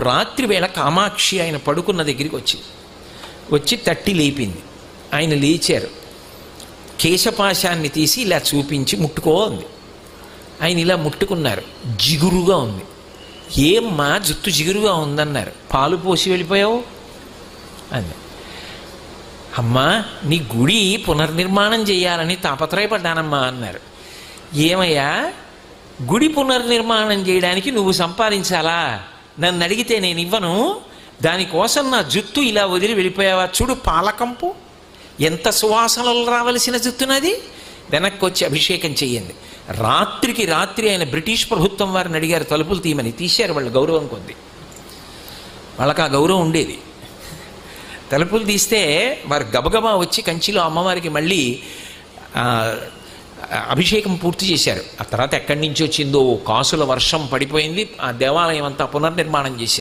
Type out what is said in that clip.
రాత్రి వేళ కామాక్షి ఆయన పడుకున్న దగ్గరికి వచ్చి తట్టి లేపింది. ఆయన లేచారు. కేశపాశాన్ని తీసి ఇలా చూపించి ముట్టుకో ఉంది. ఆయన ఇలా ముట్టుకున్నారు. జిగురుగా ఉంది. ఏమ్మా జుట్టు జిగురుగా ఉందన్నారు. పాలు పోసి వెళ్ళిపోయావు అంది. అమ్మా నీ గుడి పునర్నిర్మాణం చేయాలని తాపత్రయపడ్డానమ్మా అన్నారు. ఏమయ్యా గుడి పునర్నిర్మాణం చేయడానికి నువ్వు సంపాదించాలా? నన్ను అడిగితే నేను ఇవ్వను. దానికోసం నా జుట్టు ఇలా వదిలి వెళ్ళిపోయావా? చూడు పాలకంపు ఎంత సువాసనలు రావలసిన జుట్టునది. వెనక్కి వచ్చి అభిషేకం చెయ్యండి. రాత్రికి రాత్రి ఆయన బ్రిటిష్ ప్రభుత్వం వారిని అడిగారు తలుపులు తీయమని. తీశారు. వాళ్ళు గౌరవం కొద్ది, వాళ్ళకి ఆ గౌరవం ఉండేది. తలుపులు తీస్తే వారు గబగబా వచ్చి కంచిలో అమ్మవారికి మళ్ళీ అభిషేకం పూర్తి చేశారు. ఆ తర్వాత ఎక్కడి నుంచి వచ్చిందో కాసుల వర్షం పడిపోయింది. ఆ దేవాలయం అంతా పునర్నిర్మాణం చేశారు.